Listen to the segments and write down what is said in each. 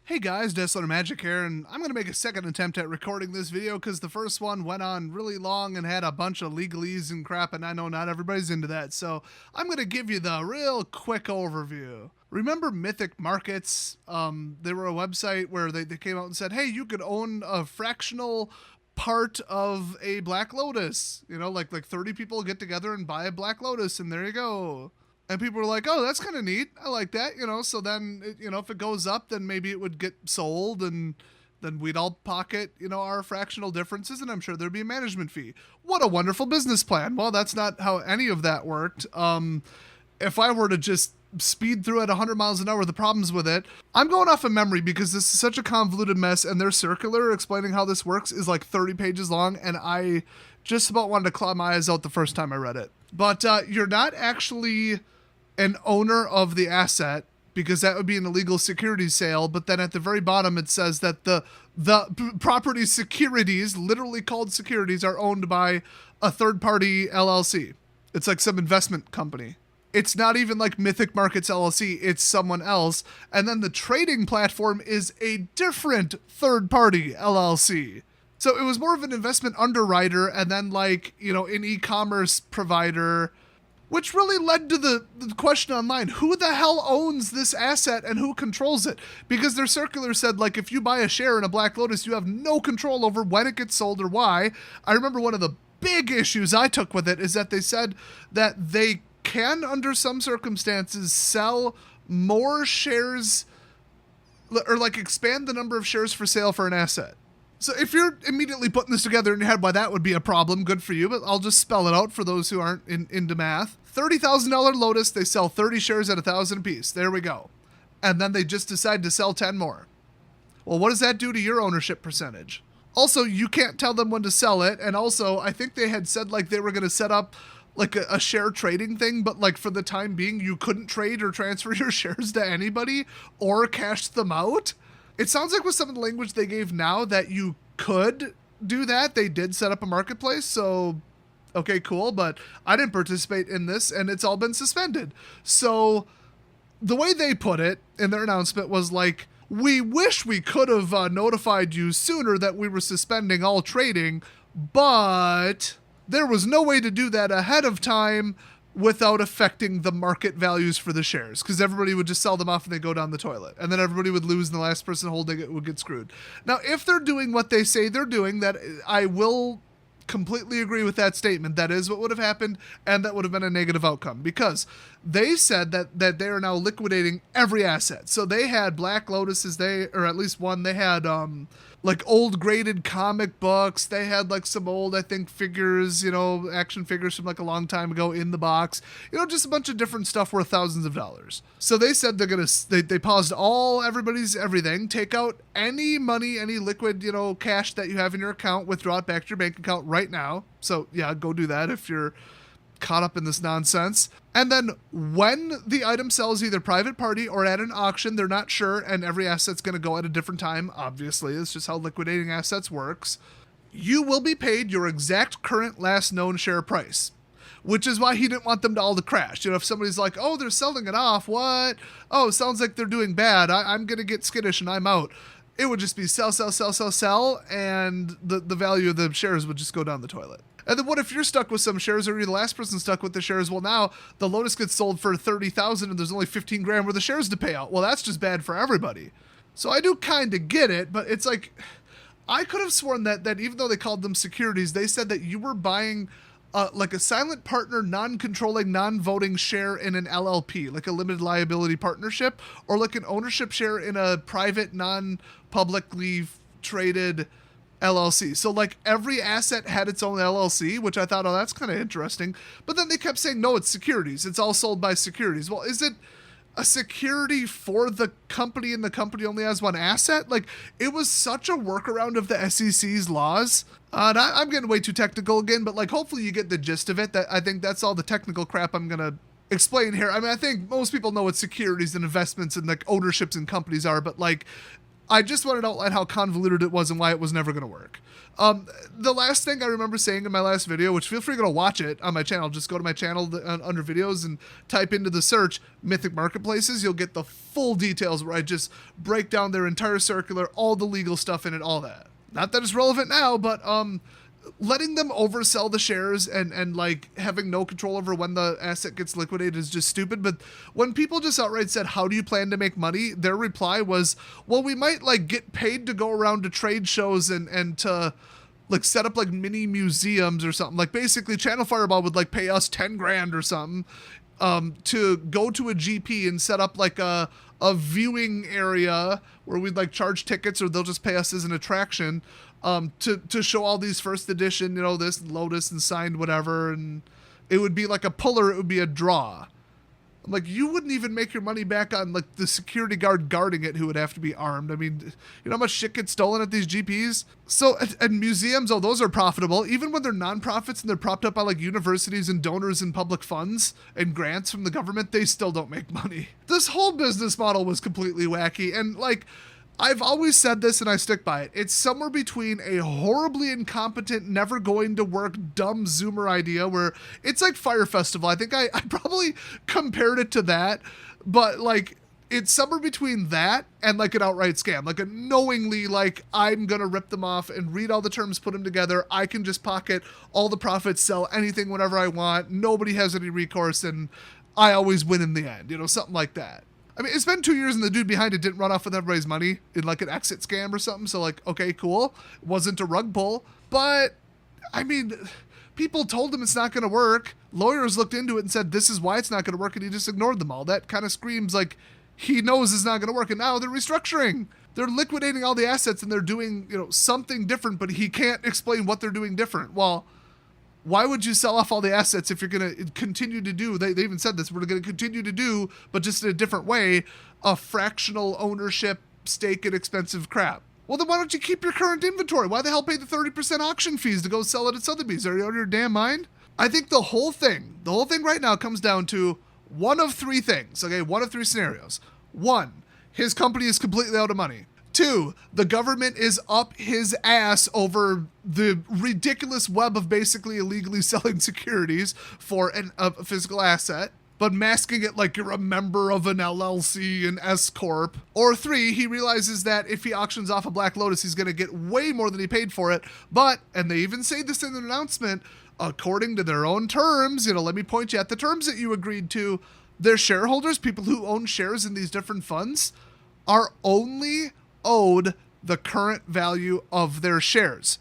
Hey guys, Desolate Magic here, and I'm going to make a second attempt at recording this video because the first one went on really long and had a bunch of legalese and crap, and I know not everybody's into that, so I'm going to give you the real quick overview. Remember Mythic Markets? They were a website where they came out and said, hey, you could own a fractional part of a Black Lotus. You know, like 30 people get together and buy a Black Lotus, and there you go. And people were like, oh, that's kind of neat. I like that, So then, if it goes up, then maybe it would get sold and then we'd all pocket, our fractional differences, and I'm sure there'd be a management fee. What a wonderful business plan. Well, that's not how any of that worked. If I were to just speed through at 100 miles an hour, the problems with it, I'm going off of memory because this is such a convoluted mess, and their circular explaining how this works is like 30 pages long, and I just about wanted to claw my eyes out the first time I read it. But you're not actually an owner of the asset, because that would be an illegal securities sale. But then at the very bottom, it says that the property securities, literally called securities, are owned by a third-party LLC. It's like some investment company. It's not even like Mythic Markets LLC. It's someone else. And then the trading platform is a different third-party LLC. So it was more of an investment underwriter and then an e-commerce provider, which really led to the question online, who the hell owns this asset and who controls it? Because their circular said, if you buy a share in a Black Lotus, you have no control over when it gets sold or why. I remember one of the big issues I took with it is that they said that they can, under some circumstances, sell more shares or expand the number of shares for sale for an asset. So if you're immediately putting this together in your head why that would be a problem, good for you, but I'll just spell it out for those who aren't into math. $30,000 Lotus, they sell 30 shares at $1,000 a piece. There we go. And then they just decide to sell 10 more. Well, what does that do to your ownership percentage? Also, you can't tell them when to sell it. And also, I think they had said they were going to set up a share trading thing, but for the time being, you couldn't trade or transfer your shares to anybody or cash them out. It sounds like with some of the language they gave now that you could do that. They did set up a marketplace, so okay, cool, but I didn't participate in this, and it's all been suspended. So the way they put it in their announcement was we wish we could have notified you sooner that we were suspending all trading, but there was no way to do that ahead of time without affecting the market values for the shares, because everybody would just sell them off and they go down the toilet, and then everybody would lose and the last person holding it would get screwed. Now, if they're doing what they say they're doing, that I will completely agree with that statement. That is what would have happened, and that would have been a negative outcome, because they said that they are now liquidating every asset. So they had Black Lotuses, or at least one, they had old graded comic books. They had some old, I think, figures, action figures from a long time ago in the box, just a bunch of different stuff worth thousands of dollars. So they said they paused everybody's everything, take out any money, any liquid, cash that you have in your account, withdraw it back to your bank account right now. So yeah, go do that if you're caught up in this nonsense. And then when the item sells either private party or at an auction, they're not sure, and every asset's going to go at a different time, obviously. It's just how liquidating assets works. You will be paid your exact current last known share price, which is why he didn't want them to all to crash. If somebody's like, oh, they're selling it off, what? Oh, sounds like they're doing bad. I'm going to get skittish and I'm out. It would just be sell, and the value of the shares would just go down the toilet. And then what if you're stuck with some shares, or you're the last person stuck with the shares? Well, now the Lotus gets sold for $30,000 and there's only 15 grand worth of shares to pay out. Well, that's just bad for everybody. So I do kind of get it, but it's I could have sworn that even though they called them securities, they said that you were buying a silent partner, non-controlling, non-voting share in an LLP, like a limited liability partnership, or an ownership share in a private, non-publicly traded LLC. So every asset had its own LLC, which I thought, oh, that's kind of interesting. But then they kept saying, no, it's securities. It's all sold by securities. Well, is it a security for the company and the company only has one asset? It was such a workaround of the SEC's laws. And I'm getting way too technical again, but hopefully you get the gist of it. I think that's all the technical crap I'm going to explain here. I mean, I think most people know what securities and investments and ownerships in companies are, but I just wanted to outline how convoluted it was and why it was never going to work. The last thing I remember saying in my last video, which feel free to go watch it on my channel, just go to my channel under videos and type into the search Mythic Marketplaces. You'll get the full details where I just break down their entire circular, all the legal stuff in it, all that. Not that it's relevant now, but letting them oversell the shares and like having no control over when the asset gets liquidated is just stupid. But when people just outright said, how do you plan to make money? Their reply was, well, we might like get paid to go around to trade shows and to like set up like mini museums or something. Like basically Channel Fireball would like pay us 10 grand or something to go to a GP and set up like a viewing area where we'd like charge tickets, or they'll just pay us as an attraction to show all these first edition, you know, this Lotus and signed whatever, and it would be like a puller, it would be a draw. I'm like, you wouldn't even make your money back on like the security guard guarding it who would have to be armed. I mean, you know how much shit gets stolen at these GPs? So at museums, oh, those are profitable. Even when they're nonprofits and they're propped up by like universities and donors and public funds and grants from the government, they still don't make money. This whole business model was completely wacky, and like, I've always said this and I stick by it. It's somewhere between a horribly incompetent, never going to work, dumb Zoomer idea where it's like Fire Festival. I think I probably compared it to that, but like it's somewhere between that and like an outright scam, like a knowingly like I'm going to rip them off and read all the terms, put them together. I can just pocket all the profits, sell anything whenever I want. Nobody has any recourse and I always win in the end, you know, something like that. I mean, it's been 2 years and the dude behind it didn't run off with everybody's money in like an exit scam or something. So like, okay, cool. It wasn't a rug pull, but I mean, people told him it's not going to work. Lawyers looked into it and said, this is why it's not going to work. And he just ignored them all. That kind of screams like he knows it's not going to work. And now they're restructuring. They're liquidating all the assets and they're doing, you know, something different, but he can't explain what they're doing different. Well, why would you sell off all the assets if you're going to continue to do, they even said this, we're going to continue to do, but just in a different way, a fractional ownership stake in expensive crap? Well, then why don't you keep your current inventory? Why the hell pay the 30% auction fees to go sell it at Sotheby's? Are you out of your damn mind? I think the whole thing right now comes down to one of three things, okay? One of three scenarios. One, his company is completely out of money. Two, the government is up his ass over the ridiculous web of basically illegally selling securities for a physical asset, but masking it like you're a member of an LLC, an S Corp. Or three, he realizes that if he auctions off a Black Lotus, he's going to get way more than he paid for it. But, and they even say this in the announcement, according to their own terms, you know, let me point you at the terms that you agreed to, their shareholders, people who own shares in these different funds, are only owed the current value of their shares,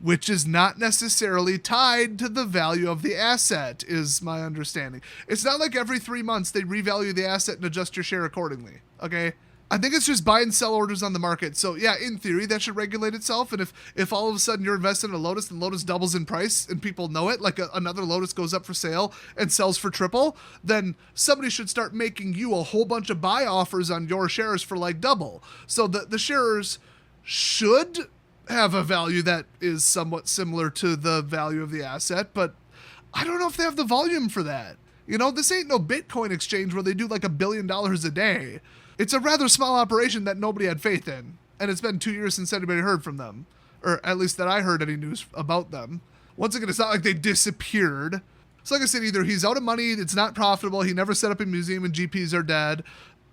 which is not necessarily tied to the value of the asset, is my understanding. It's not like every 3 months they revalue the asset and adjust your share accordingly, okay? I think it's just buy and sell orders on the market. So yeah, in theory, that should regulate itself. And if all of a sudden you're invested in a Lotus and Lotus doubles in price and people know it, like another Lotus goes up for sale and sells for triple, then somebody should start making you a whole bunch of buy offers on your shares for like double. So the shares should have a value that is somewhat similar to the value of the asset, but I don't know if they have the volume for that. You know, this ain't no Bitcoin exchange where they do like $1 billion a day. It's a rather small operation that nobody had faith in, and it's been 2 years since anybody heard from them, or at least that I heard any news about them. Once again, it's not like they disappeared. So like I said, either he's out of money, it's not profitable, he never set up a museum and GPs are dead,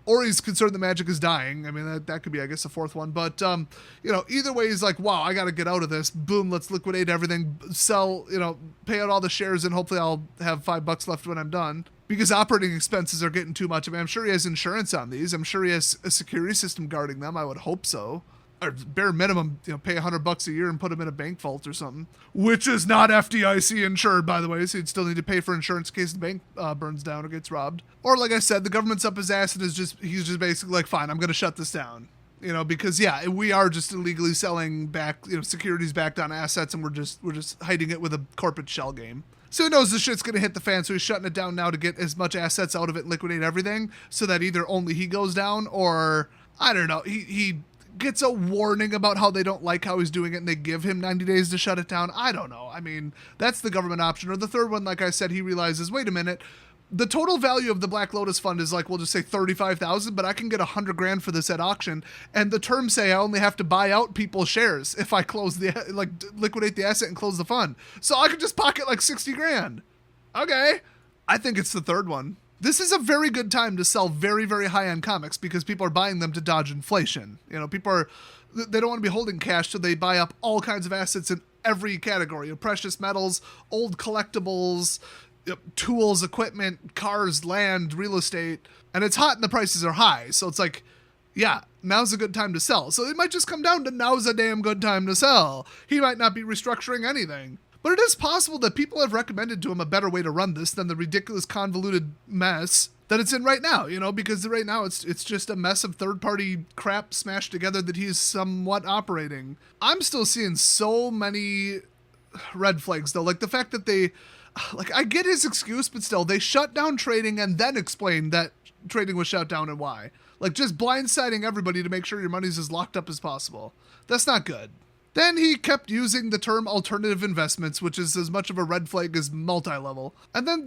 or he's concerned the magic is dying. I mean, that could be, I guess, a fourth one. But, you know, either way, he's like, wow, I got to get out of this. Boom, let's liquidate everything, sell, you know, pay out all the shares, and hopefully I'll have $5 left when I'm done. Because operating expenses are getting too much. I mean, I'm sure he has insurance on these. I'm sure he has a security system guarding them. I would hope so. Or bare minimum, you know, pay $100 a year and put them in a bank vault or something. Which is not FDIC insured, by the way. So you'd still need to pay for insurance in case the bank burns down or gets robbed. Or like I said, the government's up his ass and he's just basically like, fine, I'm going to shut this down. You know, because yeah, we are just illegally selling back, you know, securities backed on assets, and we're just hiding it with a corporate shell game. So he knows the shit's going to hit the fan, so he's shutting it down now to get as much assets out of it and liquidate everything, so that either only he goes down or, I don't know, he gets a warning about how they don't like how he's doing it and they give him 90 days to shut it down. I don't know. I mean, that's the government option. Or the third one, like I said, he realizes, wait a minute, the total value of the Black Lotus fund is like, we'll just say 35,000, but I can get 100 grand for this at auction. And the terms say I only have to buy out people's shares if I close liquidate the asset and close the fund. So I could just pocket like 60 grand. Okay. I think it's the third one. This is a very good time to sell very, very high-end comics because people are buying them to dodge inflation. You know, they don't want to be holding cash, so they buy up all kinds of assets in every category of precious metals, old collectibles, tools, equipment, cars, land, real estate, and it's hot and the prices are high. So it's like, yeah, now's a good time to sell. So it might just come down to now's a damn good time to sell. He might not be restructuring anything. But it is possible that people have recommended to him a better way to run this than the ridiculous convoluted mess that it's in right now, you know, because right now it's just a mess of third-party crap smashed together that he's somewhat operating. I'm still seeing so many red flags, though. Like the fact that I get his excuse, but still, they shut down trading and then explained that trading was shut down and why. Like just blindsiding everybody to make sure your money's as locked up as possible. That's not good. Then he kept using the term alternative investments, which is as much of a red flag as multi-level. And then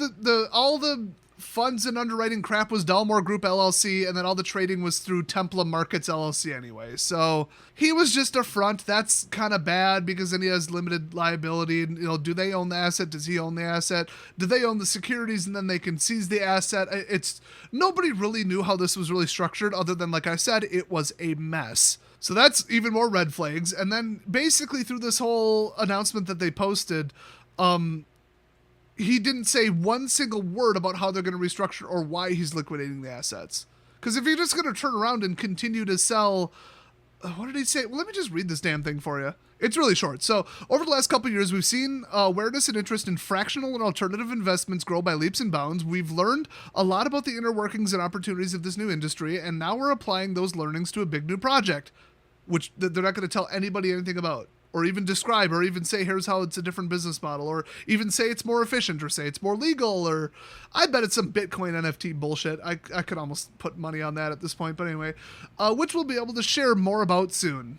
all the funds and underwriting crap was Dalmore Group LLC, and then all the trading was through Templa Markets LLC anyway. So he was just a front. That's kind of bad because then he has limited liability. And, you know, do they own the asset? Does he own the asset? Do they own the securities and then they can seize the asset? Nobody really knew how this was really structured other than, like I said, it was a mess. So that's even more red flags. And then basically through this whole announcement that they posted, he didn't say one single word about how they're going to restructure or why he's liquidating the assets. Because if you're just going to turn around and continue to sell, what did he say? Well, let me just read this damn thing for you. It's really short. So over the last couple of years, we've seen awareness and interest in fractional and alternative investments grow by leaps and bounds. We've learned a lot about the inner workings and opportunities of this new industry, and now we're applying those learnings to a big new project, which they're not going to tell anybody anything about, or even describe, or even say, here's how it's a different business model, or even say it's more efficient, or say it's more legal, or I bet it's some Bitcoin NFT bullshit. I could almost put money on that at this point, but anyway, which we'll be able to share more about soon.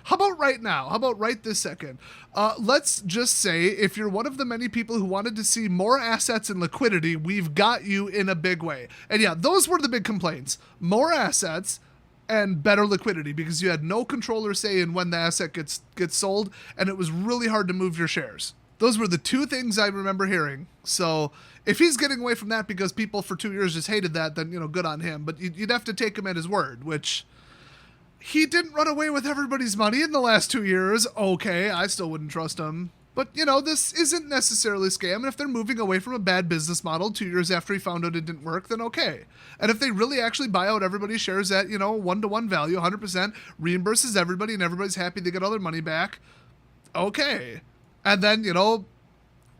How about right now? How about right this second? Let's just say if you're one of the many people who wanted to see more assets and liquidity, we've got you in a big way. And yeah, those were the big complaints. More assets and better liquidity because you had no control or say in when the asset gets sold, and it was really hard to move your shares. Those were the two things I remember hearing. So if he's getting away from that because people for 2 years just hated that, then, you know, good on him. But you'd have to take him at his word, which he didn't run away with everybody's money in the last 2 years. Okay, I still wouldn't trust him. But, you know, this isn't necessarily a scam, and if they're moving away from a bad business model 2 years after he found out it didn't work, then okay. And if they really actually buy out everybody's shares at, you know, 1-to-1 value, 100%, reimburses everybody, and everybody's happy they get all their money back, okay. And then, you know,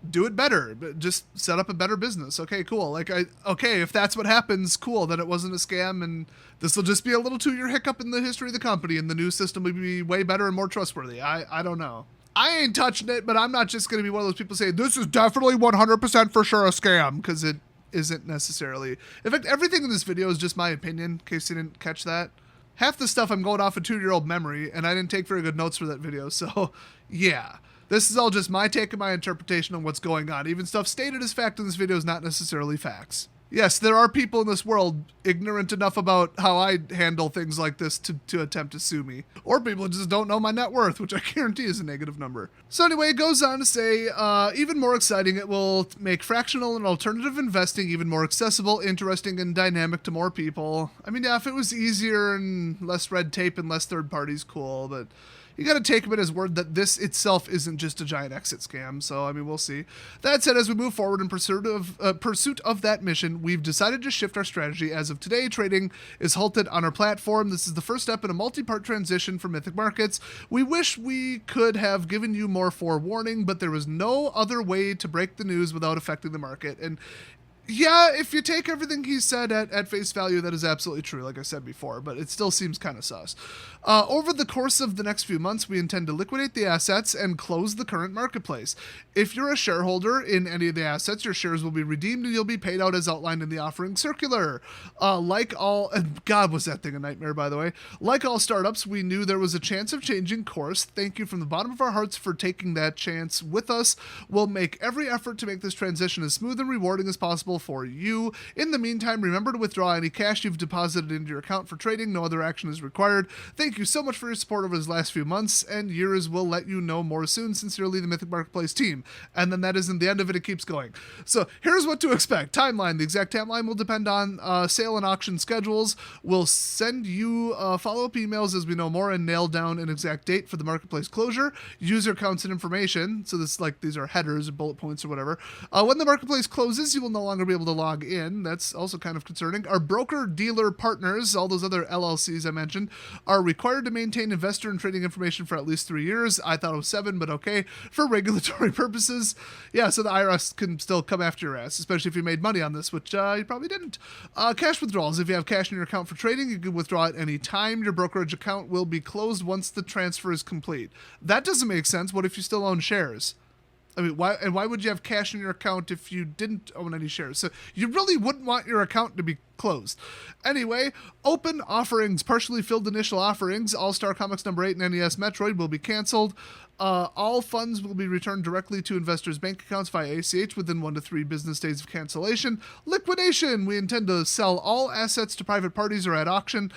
do it better. Just set up a better business. Okay, cool. Okay, if that's what happens, cool. Then it wasn't a scam, and this will just be a little 2-year hiccup in the history of the company, and the new system will be way better and more trustworthy. I don't know. I ain't touching it, but I'm not just going to be one of those people saying, this is definitely 100% for sure a scam, because it isn't necessarily. In fact, everything in this video is just my opinion, in case you didn't catch that. Half the stuff I'm going off a 2-year-old memory, and I didn't take very good notes for that video, so yeah. This is all just my take and my interpretation on what's going on. Even stuff stated as fact in this video is not necessarily facts. Yes, there are people in this world ignorant enough about how I handle things like this to attempt to sue me. Or people just don't know my net worth, which I guarantee is a negative number. So anyway, it goes on to say, even more exciting, it will make fractional and alternative investing even more accessible, interesting, and dynamic to more people. I mean, yeah, if it was easier and less red tape and less third parties, cool, but you got to take him at his word that this itself isn't just a giant exit scam. So, I mean, we'll see. That said, as we move forward in pursuit of that mission, we've decided to shift our strategy. As of today, trading is halted on our platform. This is the first step in a multi-part transition for Mythic Markets. We wish we could have given you more forewarning, but there was no other way to break the news without affecting the market. And yeah, if you take everything he said at face value, that is absolutely true, like I said before, but it still seems kind of sus. Over the course of the next few months, we intend to liquidate the assets and close the current marketplace. If you're a shareholder in any of the assets, your shares will be redeemed and you'll be paid out as outlined in the offering circular. Like all, God, was that thing a nightmare, by the way. Like all startups, we knew there was a chance of changing course. Thank you from the bottom of our hearts for taking that chance with us. We'll make every effort to make this transition as smooth and rewarding as possible for you. In the meantime, remember to withdraw any cash you've deposited into your account for trading. No other action is required. Thank you so much for your support over these last few months and years. We'll let you know more soon. Sincerely, the Mythic Marketplace team. And then that isn't the end of it. It keeps going. So here's what to expect. Timeline. The exact timeline will depend on sale and auction schedules. We'll send you follow-up emails as we know more and nail down an exact date for the marketplace closure. User counts and information. So this, like, these are headers or bullet points or whatever. When the marketplace closes, you will no longer be able to log in. That's also kind of concerning. Our broker-dealer partners, all those other LLCs I mentioned, are required to maintain investor and trading information for at least 3 years. I thought it was 7, but okay. For regulatory purposes, yeah, so the IRS can still come after your ass, especially if you made money on this, which you probably didn't. Cash withdrawals. If you have cash in your account for trading, you can withdraw at any time. Your brokerage account will be closed once the transfer is complete. That doesn't make sense. What if you still own shares? I mean, why would you have cash in your account if you didn't own any shares? So you really wouldn't want your account to be closed. Anyway, open offerings, partially filled initial offerings, All-Star Comics number 8 and NES Metroid will be canceled. All funds will be returned directly to investors' bank accounts via ACH within 1 to 3 business days of cancellation. Liquidation. We intend to sell all assets to private parties or at auction.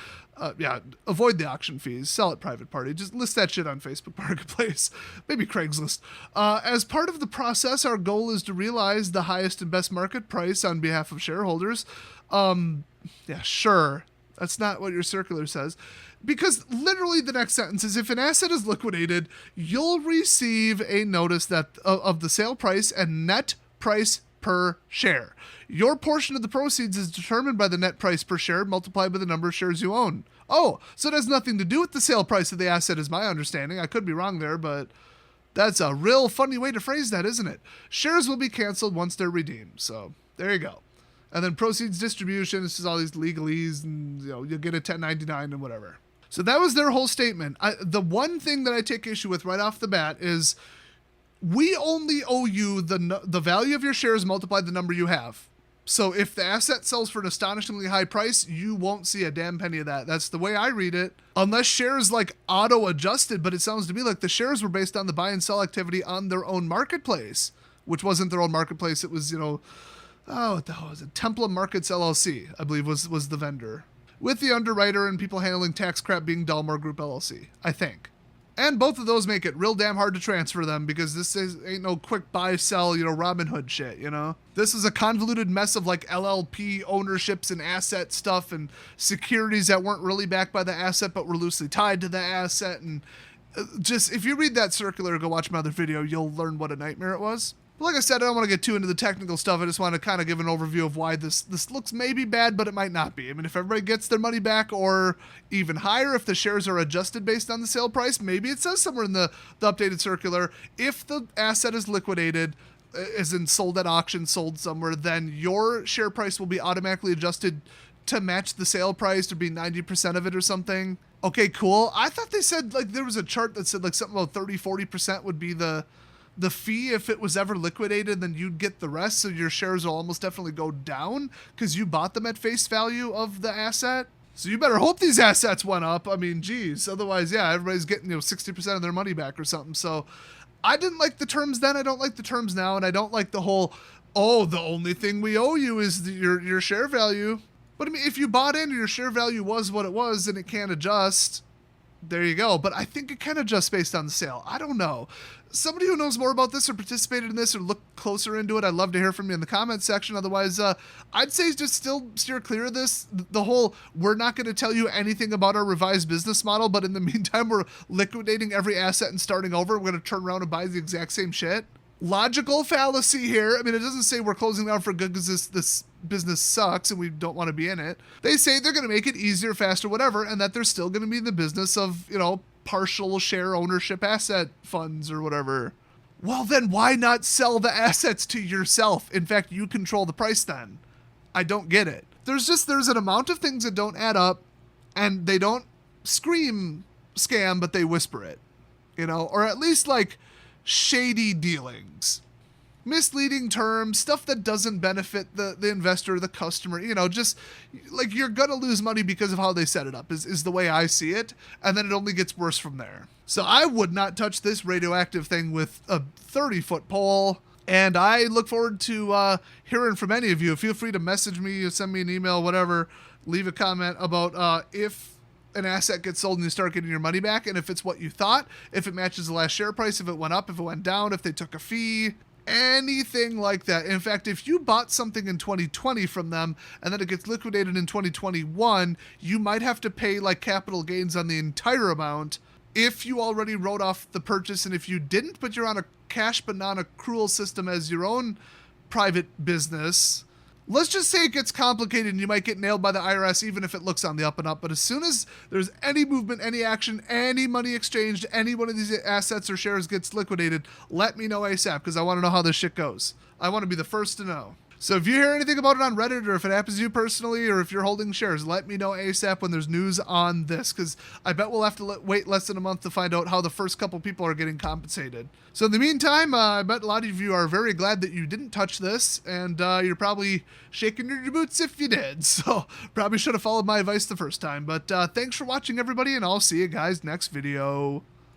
Avoid the auction fees. Sell at private party. Just list that shit on Facebook Marketplace. Maybe Craigslist. As part of the process, our goal is to realize the highest and best market price on behalf of shareholders. Yeah, sure. That's not what your circular says. Because literally the next sentence is, if an asset is liquidated, you'll receive a notice that of the sale price and net price per share. Your portion of the proceeds is determined by the net price per share multiplied by the number of shares you own. Oh, so it has nothing to do with the sale price of the asset is my understanding. I could be wrong there, but that's a real funny way to phrase that, isn't it? Shares will be canceled once they're redeemed. So there you go. And then proceeds distribution. This is all these legalese, and you'll get a 1099 and whatever. So that was their whole statement. The one thing that I take issue with right off the bat is we only owe you the value of your shares multiplied the number you have. So if the asset sells for an astonishingly high price, you won't see a damn penny of that. That's the way I read it. Unless shares like auto-adjusted, but it sounds to me like the shares were based on the buy and sell activity on their own marketplace, which wasn't their own marketplace. It was, what the hell was it? Templum Markets LLC, I believe was the vendor. With the underwriter and people handling tax crap being Dalmore Group LLC, I think. And both of those make it real damn hard to transfer them because this ain't no quick buy, sell, Robin Hood shit, This is a convoluted mess of like LLP ownerships and asset stuff and securities that weren't really backed by the asset but were loosely tied to the asset. And just, if you read that circular, go watch my other video, you'll learn what a nightmare it was. But like I said, I don't want to get too into the technical stuff. I just want to kind of give an overview of why this looks maybe bad, but it might not be. I mean, if everybody gets their money back or even higher, if the shares are adjusted based on the sale price, maybe it says somewhere in the updated circular, if the asset is liquidated, as in sold at auction, sold somewhere, then your share price will be automatically adjusted to match the sale price to be 90% of it or something. Okay, cool. I thought they said, like, there was a chart that said like something about 30-40% would be the fee if it was ever liquidated, then you'd get the rest, so your shares will almost definitely go down because you bought them at face value of the asset. So you better hope these assets went up. I mean, geez, otherwise, yeah, everybody's getting 60% of their money back or something. So I didn't like the terms then. I don't like the terms now, and I don't like the whole, the only thing we owe you is your share value. But I mean, if you bought in and your share value was what it was and it can't adjust, there you go. But I think it can adjust based on the sale. I don't know. Somebody who knows more about this or participated in this or looked closer into it, I'd love to hear from you in the comments section. Otherwise, I'd say just still steer clear of this. The whole, we're not going to tell you anything about our revised business model, but in the meantime, we're liquidating every asset and starting over. We're going to turn around and buy the exact same shit. Logical fallacy here. I mean, it doesn't say we're closing down for good because this business sucks and we don't want to be in it. They say they're going to make it easier, faster, whatever, and that they're still going to be in the business of, partial share ownership asset funds or whatever. Well, then why not sell the assets to yourself? In fact, you control the price then. I don't get it. There's an amount of things that don't add up and they don't scream scam, but they whisper it, you know, or at least like shady dealings, misleading terms, stuff that doesn't benefit the investor, the customer, you know, just like you're going to lose money because of how they set it up is the way I see it. And then it only gets worse from there. So I would not touch this radioactive thing with a 30-foot pole. And I look forward to hearing from any of you. Feel free to message me, send me an email, whatever, leave a comment about if an asset gets sold and you start getting your money back, and if it's what you thought, if it matches the last share price, if it went up, if it went down, if they took a fee, anything like that. In fact, if you bought something in 2020 from them and then it gets liquidated in 2021, you might have to pay like capital gains on the entire amount if you already wrote off the purchase. And if you didn't, but you're on a cash but non-accrual system as your own private business, let's just say it gets complicated and you might get nailed by the IRS even if it looks on the up and up. But as soon as there's any movement, any action, any money exchanged, any one of these assets or shares gets liquidated, let me know ASAP, because I want to know how this shit goes. I want to be the first to know. So if you hear anything about it on Reddit, or if it happens to you personally, or if you're holding shares, let me know ASAP when there's news on this, because I bet we'll have to wait less than a month to find out how the first couple people are getting compensated. So in the meantime, I bet a lot of you are very glad that you didn't touch this, and you're probably shaking your boots if you did. So probably should have followed my advice the first time. But thanks for watching, everybody, and I'll see you guys next video.